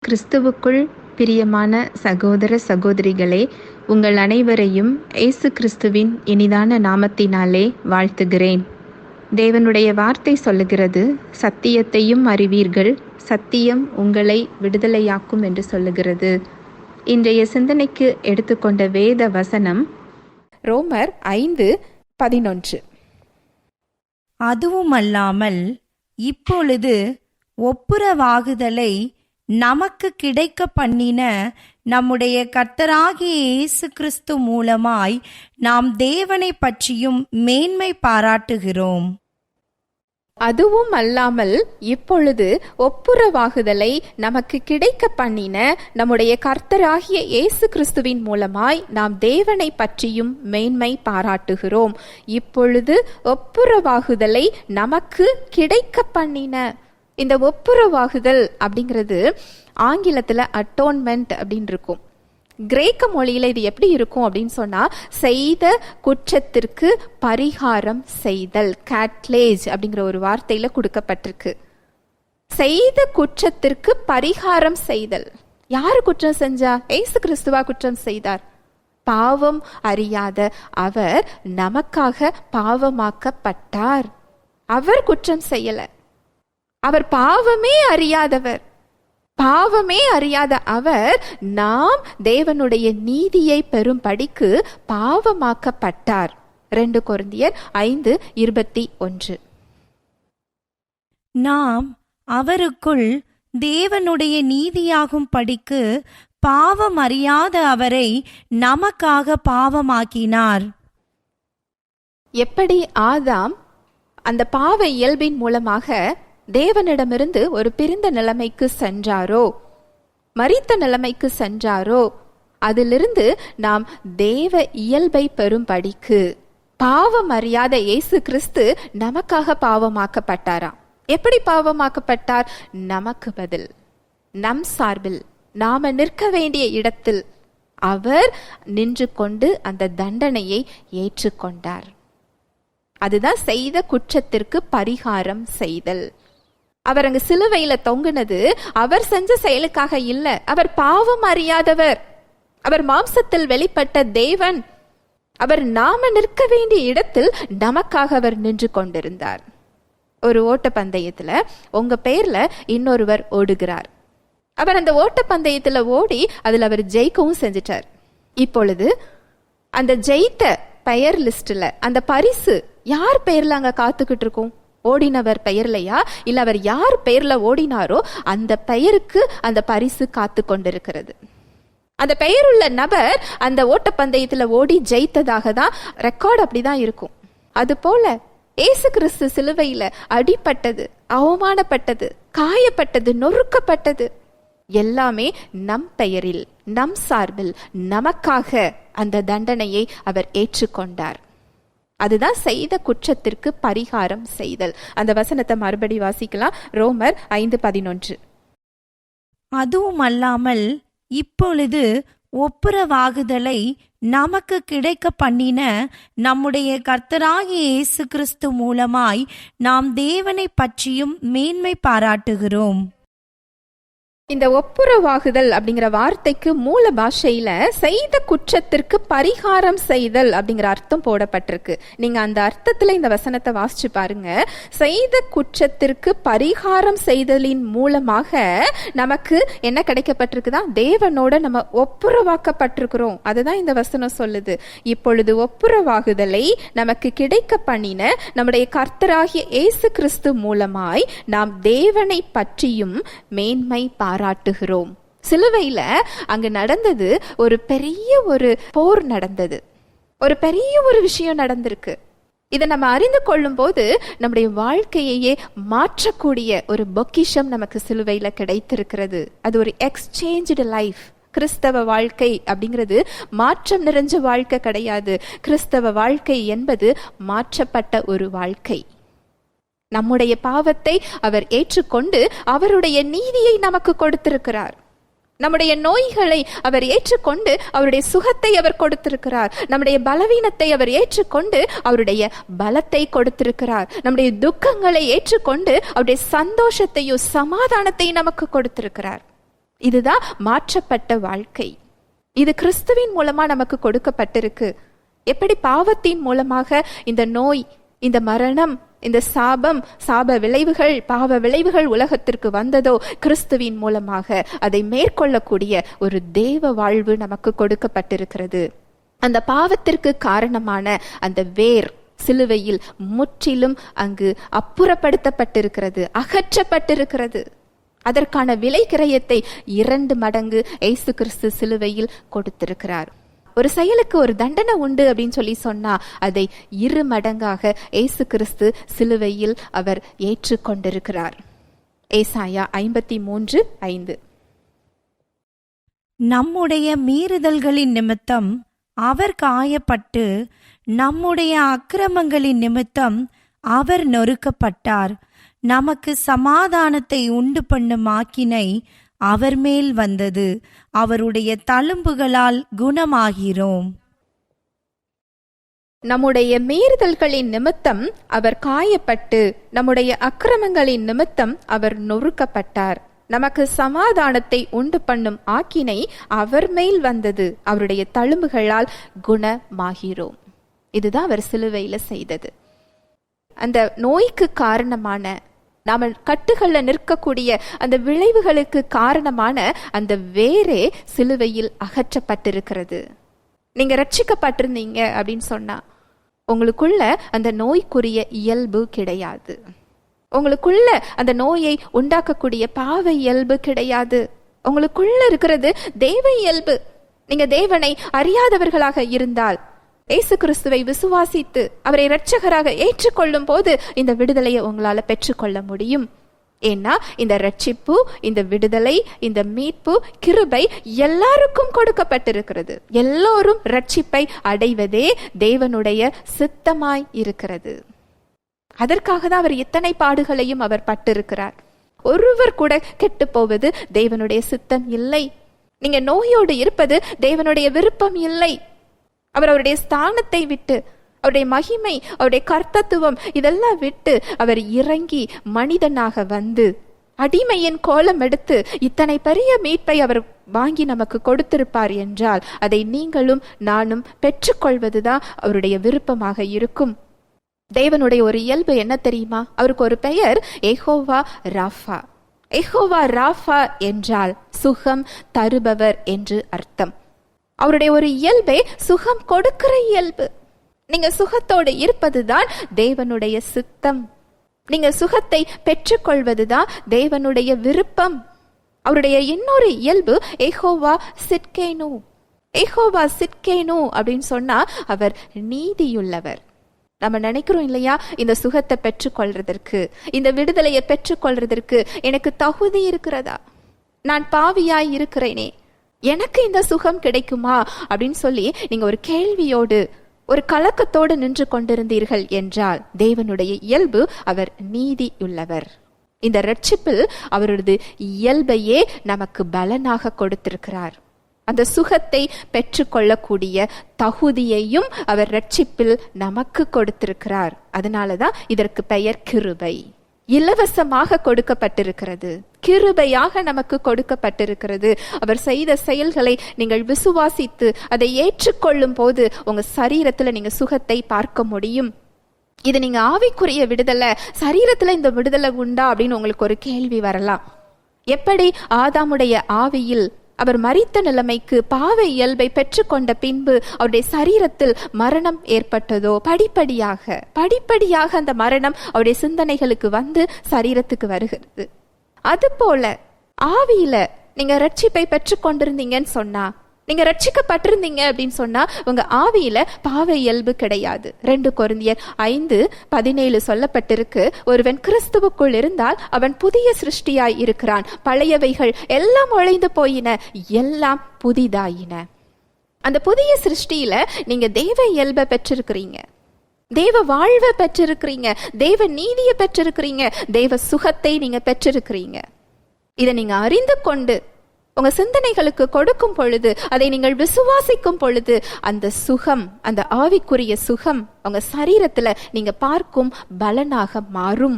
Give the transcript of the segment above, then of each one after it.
கிறிஸ்துவுக்குள் பிரியமான சகோதர சகோதரிகளே, உங்கள் அனைவரையும் இயேசு கிறிஸ்துவின் இனிதான நாமத்தினாலே வாழ்த்துகிறேன். தேவனுடைய வார்த்தை சொல்லுகிறது, சத்தியத்தையும் அறிவீர்கள், சத்தியம் உங்களை விடுதலையாக்கும் என்று சொல்லுகிறது. இன்றைய சிந்தனைக்கு எடுத்துக்கொண்ட வேத வசனம் ரோமர் 5:11. அதுவுமல்லாமல் இப்பொழுது ஒப்புரவாகுதலை நமக்கு கிடைக்க பண்ணின நம்முடைய கர்த்தராகிய இயேசு கிறிஸ்து மூலமாய் நாம் தேவனை பற்றியும் மேன்மை பாராட்டுகிறோம். அதுவும் அல்லாமல் இப்பொழுது ஒப்புரவாகுதலை நமக்கு கிடைக்க பண்ணின நம்முடைய கர்த்தராகிய இயேசு கிறிஸ்துவின் மூலமாய் நாம் தேவனை பற்றியும் மேன்மை பாராட்டுகிறோம். இப்பொழுது ஒப்புரவாகுதலை நமக்கு கிடைக்க பண்ணின. இந்த ஒப்புரவாகுதல் அப்படிங்கிறது ஆங்கிலத்தில் அட்டோன்மெண்ட் அப்படின்னு இருக்கும். கிரேக்க மொழியில் இது எப்படி இருக்கும் அப்படின்னு சொன்னால், செய்த குற்றத்திற்கு பரிகாரம் செய்தல், கேட்லேஜ் அப்படிங்கிற ஒரு வார்த்தையில் கொடுக்கப்பட்டிருக்கு. செய்த குற்றத்திற்கு பரிகாரம் செய்தல். யாரு குற்றம் செஞ்சா? இயேசு கிறிஸ்துவா குற்றம் செய்தார். பாவம் அறியாத அவர் நமக்காக பாவமாக்கப்பட்டார். அவர் குற்றம் செய்யல. அவர் பாவமே அறியாதவர். பாவமே அறியாத அவர் நாம் தேவனுடைய நீதியை பெறும்படிக்கு பாவமாக்கப்பட்டார். 2 கொரிந்தியர் 5:21. நாம் அவருக்குள் தேவனுடைய நீதியாகும் படிக்கு பாவம் அறியாத அவரை நமக்காக பாவமாக்கினார். எப்படி ஆதாம் அந்த பாவ இயல்பின் மூலமாக தேவனிடமிருந்து ஒரு பிரிந்த நிலைமைக்கு சென்றாரோ, மரித்த நிலைமைக்கு சென்றாரோ, அதிலிருந்து நாம் தேவ இயல்பை பெறும்படிக்கு பாவம் அறியாத இயேசு கிறிஸ்து நமக்காக பாவமாக்கப்பட்டாராம். எப்படி பாவமாக்கப்பட்டார்? நமக்கு பதில், நம் சார்பில், நாம நிற்க வேண்டிய இடத்தில் அவர் நின்று கொண்டு அந்த தண்டனையை ஏற்றுக்கொண்டார். அதுதான் செய்த குற்றத்திற்கு பரிகாரம் செய்தல். அவர் அங்கு சிலுவையில தொங்குனது அவர் செஞ்ச செயலுக்காக இல்ல. அவர் பாவம் அறியாதவர். அவர் மாம்சத்தில் வெளிப்பட்ட தேவன். அவர் நாம நிற்க வேண்டிய இடத்தில் நமக்காக அவர் நின்று கொண்டிருந்தார். ஒரு ஓட்ட பந்தயத்துல உங்க பெயர்ல இன்னொருவர் ஓடுகிறார். அவர் அந்த ஓட்ட பந்தயத்துல ஓடி அதில் அவர் ஜெயிக்கவும் செஞ்சிட்டார். இப்பொழுது அந்த ஜெயித்த பெயர் லிஸ்ட்ல அந்த பரிசு யார் பெயர்ல அங்க காத்துக்கிட்டு இருக்கும்? ஓடினவர் பெயர்லையா, இல்ல அவர் யார் பெயர்ல ஓடினாரோ அந்த பெயருக்கு அந்த பரிசு காத்து கொண்டிருக்கிறது. அந்த பெயருள்ள நபர் அந்த ஓட்டப்பந்தயத்துல ஓடி ஜெயித்ததாக தான் ரெக்கார்டு அப்படிதான் இருக்கும். அது போல இயேசு கிறிஸ்து சிலுவையில அடிபட்டது, அவமானப்பட்டது, காயப்பட்டது, நொறுக்கப்பட்டது எல்லாமே நம் பெயரில், நம் சார்பில், நமக்காக அந்த தண்டனையை அவர் ஏற்றுக்கொண்டார். அதுதான் செய்த குற்றத்திற்கு பரிகாரம் செய்தல். அந்த வசனத்தை மறுபடி வாசிக்கலாம். ரோமர் 5:11. அதுவும் அல்லாமல் இப்பொழுது ஒப்புரவாகுதலை நமக்கு கிடைக்க பண்ணின நம்முடைய கர்த்தராகிய இயேசு கிறிஸ்து மூலமாய் நாம் தேவனை பற்றியும் மேன்மை பாராட்டுகிறோம். இந்த ஒப்புரவாகுதல் அப்படிங்கிற வார்த்தைக்கு மூல பாஷையில செய்த குற்றத்திற்கு பரிகாரம் செய்தல் அப்படிங்கிற அர்த்தம் போடப்பட்டிருக்கு. நீங்க அந்த அர்த்தத்துல இந்த வசனத்தை வாசிச்சு பாருங்க. செய்த குற்றத்திற்கு பரிகாரம் செய்தலின் மூலமாக நமக்கு என்ன கிடைக்கப்பட்டிருக்குதான்? தேவனோட நம்ம ஒப்புரவாக்கப்பட்டிருக்கிறோம். அதுதான் இந்த வசனம் சொல்லுது. இப்பொழுது ஒப்புரவாகுதலை நமக்கு கிடைக்க பண்ணின நம்முடைய கர்த்தராகிய இயேசு கிறிஸ்து மூலமாய் நாம் தேவனை பற்றியும் மேன்மை பாராட்டுகிறோம். சிலுவையில அங்கு நடந்தது ஒரு பெரிய ஒரு போர் நடந்தது. ஒரு பெரிய ஒரு விஷயம் நடந்திருக்கு. இதை நம்ம அறிந்து கொள்ளும் போது நம்முடைய வாழ்க்கையையே மாற்றக்கூடிய ஒரு பொக்கிஷம் நமக்கு சிலுவையில கிடைத்திருக்கிறது. அது ஒரு எக்ஸ்சேஞ்ச்டு லைஃப். கிறிஸ்தவ வாழ்க்கை அப்படிங்கிறது மாற்றம் நிறைஞ்ச வாழ்க்கை கிடையாது. கிறிஸ்தவ வாழ்க்கை என்பது மாற்றப்பட்ட ஒரு வாழ்க்கை. நம்முடைய பாவத்தை அவர் ஏற்றுக்கொண்டு அவருடைய நீதியை நமக்கு கொடுத்திருக்கிறார். நம்முடைய நோய்களை அவர் ஏற்றுக்கொண்டு அவருடைய சுகத்தை அவர் கொடுத்திருக்கிறார். நம்முடைய பலவீனத்தை அவர் ஏற்றுக்கொண்டு அவருடைய பலத்தை கொடுத்திருக்கிறார். நம்முடைய துக்கங்களை ஏற்றுக்கொண்டு அவருடைய சந்தோஷத்தையும் சமாதானத்தையும் நமக்கு கொடுத்திருக்கிறார். இதுதான் மாற்றப்பட்ட வாழ்க்கை. இது கிறிஸ்துவின் மூலமா நமக்கு கொடுக்கப்பட்டிருக்கு. எப்படி பாவத்தின் மூலமாக இந்த நோய், இந்த மரணம், இந்த சாப விளைவுகள், பாவ விளைவுகள் உலகத்திற்கு வந்ததோ, கிறிஸ்துவின் மூலமாக அதை மேற்கொள்ளக்கூடிய ஒரு தேவ வாழ்வு நமக்கு கொடுக்கப்பட்டிருக்கிறது. அந்த பாவத்திற்கு காரணமான அந்த வேர் சிலுவையில் முற்றிலும் அங்கு அப்புறப்படுத்தப்பட்டிருக்கிறது, அகற்றப்பட்டிருக்கிறது. அதற்கான விலை கிரயத்தை 2 மடங்கு இயேசு கிறிஸ்து சிலுவையில் கொடுத்திருக்கிறார். ஒரு செயலுக்கு ஒரு தண்டனை உண்டு அப்படின்னு சொல்லி சொன்னா அதை 2 மடங்காக இயேசு கிறிஸ்து சிலுவையில் அவர் ஏற்றுக்கொண்டிருக்கிறார். ஏசாயா 53:5. நம்முடைய மீறுதல்களின் நிமித்தம் அவர் காயப்பட்டு, நம்முடைய அக்கிரமங்களின் நிமித்தம் அவர் நொறுக்கப்பட்டார். நமக்கு சமாதானத்தை உண்டு பண்ணும் ஆக்கினை அவர் மேல் வந்தது. அவருடைய தழும்புகளால் குணமாகிறோம். நம்முடைய மீறுதல்களின் நிமித்தம் அவர் காயப்பட்டு, நம்முடைய அக்கிரமங்களின் நிமித்தம் அவர் நொறுக்கப்பட்டார். நமக்கு சமாதானத்தை உண்டு பண்ணும் ஆக்கினை அவர் மேல் வந்தது. அவருடைய தழும்புகளால் குணமாகிறோம். இதுதான் அவர் சிலுவையில செய்தது. அந்த நோய்க்கு காரணமான, நாம கட்டுகள்ல நிற்கக்கூடிய அந்த விளைவுகளுக்கு காரணமான அந்த வேரே சிலுவையில் அகற்றப்பட்டிருக்கிறது. நீங்க ரட்சிக்கப்பட்டிருந்தீங்க அப்படின்னு சொன்னா உங்களுக்குள்ள அந்த நோய்க்குரிய இயல்பு கிடையாது. உங்களுக்குள்ள அந்த நோயை உண்டாக்கக்கூடிய பாவ இயல்பு கிடையாது. உங்களுக்குள்ள இருக்கிறது தேவ இயல்பு. நீங்க தேவனை அறியாதவர்களாக இருந்தால், இயேசு கிறிஸ்துவை விசுவாசித்து அவரை இரட்சகராக ஏற்றுக்கொள்ளும் போது இந்த விடுதலையை உங்களால பெற்றுக்கொள்ள முடியும். ஏன்னா இந்த ரட்சிப்பு, இந்த விடுதலை, இந்த மீட்பு, கிருபை எல்லாருக்கும் கொடுக்கப்பட்டிருக்கிறது. எல்லோரும் ரட்சிப்பை அடைவதே தேவனுடைய சித்தமாய் இருக்கிறது. அதற்காக தான் அவர் இத்தனை பாடுகளையும் அவர் பட்டிருக்கிறார். ஒருவர் கூட கெட்டு போவது தேவனுடைய சித்தம் இல்லை. நீங்க நோயோடு இருப்பது தேவனுடைய விருப்பம் இல்லை. அவர் அவருடைய ஸ்தானத்தை விட்டு, அவருடைய மகிமை, அவருடைய கர்த்தத்துவம் இதெல்லாம் விட்டு அவர் இறங்கி மனிதனாக வந்து அடிமையின் கோலம் எடுத்து இத்தனை பெரிய மீட்பை அவர் வாங்கி நமக்கு கொடுத்திருப்பார் என்றால் அதை நீங்களும் நானும் பெற்றுக்கொள்வதுதான் அவருடைய விருப்பமாக இருக்கும். தேவனுடைய ஒரு இயல்பு என்ன தெரியுமா? அவருக்கு ஒரு பெயர் யெகோவா ராஃபா. யெகோவா ராஃபா என்றால் சுகம் தருபவர் என்று அர்த்தம். அவருடைய ஒரு இயல்பே சுகம் கொடுக்கிற இயல்பு. நீங்க சுகத்தோடு இருப்பதுதான் தேவனுடைய சித்தம். நீங்க சுகத்தை பெற்றுக்கொள்வதுதான் தேவனுடைய விருப்பம். அவருடைய இன்னொரு இயல்பு யெகோவா சிட்கேனு. யெகோவா சிட்கேனு அப்படின்னு சொன்னா அவர் நீதியுள்ளவர். நம்ம நினைக்கிறோம் இல்லையா, இந்த சுகத்தை பெற்றுக்கொள்றதற்கு, இந்த விடுதலையை பெற்றுக்கொள்றதற்கு எனக்கு தகுதி இருக்கிறதா? நான் பாவியாய் இருக்கிறேனே, எனக்கு இந்த சுகம் கிடைக்குமா அப்படின்னு சொல்லி நீங்க ஒரு கேள்வியோடு, ஒரு கலக்கத்தோடு நின்று கொண்டிருந்தீர்கள் என்றால் தேவனுடைய இயல்பு அவர் நீதி உள்ளவர். இந்த ரட்சிப்பில் அவரது இயல்பையே நமக்கு பலனாக கொடுத்திருக்கிறார். அந்த சுகத்தை பெற்றுக்கொள்ளக்கூடிய தகுதியையும் அவர் ரட்சிப்பில் நமக்கு கொடுத்திருக்கிறார். அதனாலதான் இதற்கு பெயர் கிருபை. இலவசமாக கொடுக்கப்பட்டிருக்கிறது, கிருபையாக நமக்கு கொடுக்கப்பட்டிருக்கிறது. அவர் செய்த செயல்களை நீங்கள் விசுவாசித்து அதை ஏற்றுக்கொள்ளும் போது உங்க சரீரத்துல நீங்க சுகத்தை பார்க்க முடியும். இது நீங்க ஆவிக்குரிய விடுதலை, சரீரத்துல இந்த விடுதலை உண்டா அப்படின்னு உங்களுக்கு ஒரு கேள்வி வரலாம். எப்படி ஆதாமுடைய ஆவியில் அவர் மரித்த நிலைமைக்கு பாவ இயல்பை பெற்றுக்கொண்ட பின்பு அவருடைய சரீரத்தில் மரணம் ஏற்பட்டதோ, படிப்படியாக அந்த மரணம் அவருடைய சிந்தனைகளுக்கு வந்து சரீரத்துக்கு வருகிறது. அதுபோல ஆவியில நீங்க ரட்சிப்பை பெற்றுக்கொண்டிருந்தீங்கன்னு சொன்னா, நீங்க ரட்சிக்கப்பட்டிருந்தீங்க அப்படின்னு சொன்னா உங்க ஆவியில பாவ இயல்பு கிடையாது. 2 கொரிந்தியர் 5:17 சொல்லப்பட்டிருக்கு, ஒருவன் கிறிஸ்துவுக்குள் இருந்தால் அவன் புதிய சிருஷ்டியாய் இருக்கிறான், பழையவைகள் எல்லாம் ஒழிந்து போயின, எல்லாம் புதிதாயின. அந்த புதிய சிருஷ்டியில நீங்க தேவ இயல்பை பெற்றிருக்கிறீங்க, தேவ வாழ்வை பெற்றிருக்கிறீங்க, தேவ நீதியை பெற்றிருக்கிறீங்க, தேவ சுகத்தை நீங்க பெற்றிருக்கிறீங்க. இதை நீங்க அறிந்து கொண்டு உங்க சிந்தனைகளுக்கு கொடுக்கும் பொழுது, அதை நீங்கள் விசுவாசிக்கும் பொழுது, அந்த சுகம், அந்த ஆவிக்குரிய சுகம் உங்க சரீரத்துல நீங்க பார்க்கும் பலனாக மாறும்.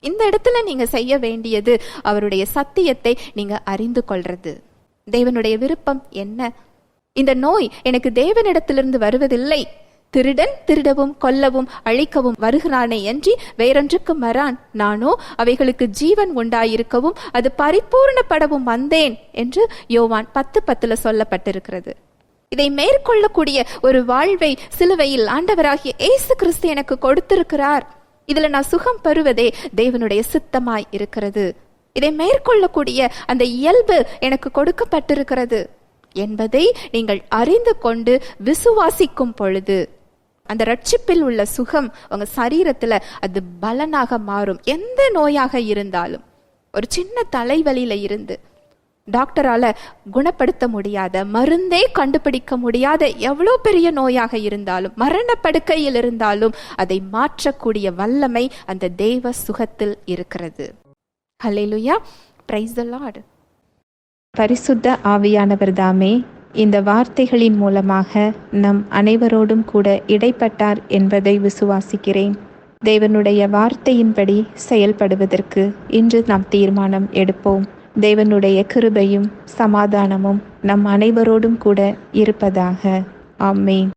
இந்த இடத்துல நீங்க செய்ய வேண்டியது அவருடைய சத்தியத்தை நீங்க அறிந்து கொள்றது. தேவனுடைய விருப்பம் என்ன? இந்த நோய் எனக்கு தேவனிடத்திலிருந்து வருவதில்லை. திருடன் திருடவும் கொல்லவும் அழிக்கவும் வருகிறானே அன்றி வேறொன்றுக்கும் வரான். நானோ அவைகளுக்கு ஜீவன் உண்டாயிருக்கவும் அது பரிபூர்ணப்படவும் வந்தேன் என்று யோவான் 10:10 சொல்லப்பட்டிருக்கிறது. இதை மேற்கொள்ளக்கூடிய ஒரு வாழ்வை சிலுவையில் ஆண்டவராகிய இயேசு கிறிஸ்து எனக்கு கொடுத்திருக்கிறார். இதுல நான் சுகம் பெறுவதே தேவனுடைய சித்தமாய் இருக்கிறது. இதை மேற்கொள்ளக்கூடிய அந்த இயல்பு எனக்கு கொடுக்கப்பட்டிருக்கிறது என்பதை நீங்கள் அறிந்து கொண்டு விசுவாசிக்கும் பொழுது அந்த ரட்சிப்பில் உள்ள சுகம் உங்க சரீரத்துல அது பலனாக மாறும். எந்த நோயாக இருந்தாலும், ஒரு சின்ன தலைவலியில இருந்து டாக்டரால குணப்படுத்த முடியாத, மருந்தே கண்டுபிடிக்க முடியாத எவ்வளோ பெரிய நோயாக இருந்தாலும், மரணப்படுக்கையில் இருந்தாலும் அதை மாற்றக்கூடிய வல்லமை அந்த தேவ சுகத்தில் இருக்கிறது. ஹல்லேலூயா, பிரைஸ் தி லார்ட். பரிசுத்த ஆவியானவர் தாமே இந்த வார்த்தைகளின் மூலமாக நம் அனைவரோடும் கூட இடைப்பட்டார் என்பதை விசுவாசிக்கிறேன். தேவனுடைய வார்த்தையின்படி செயல்படுவதற்கு இன்று நாம் தீர்மானம் எடுப்போம். தேவனுடைய கிருபையும் சமாதானமும் நம் அனைவரோடும் கூட இருப்பதாக. ஆமென்.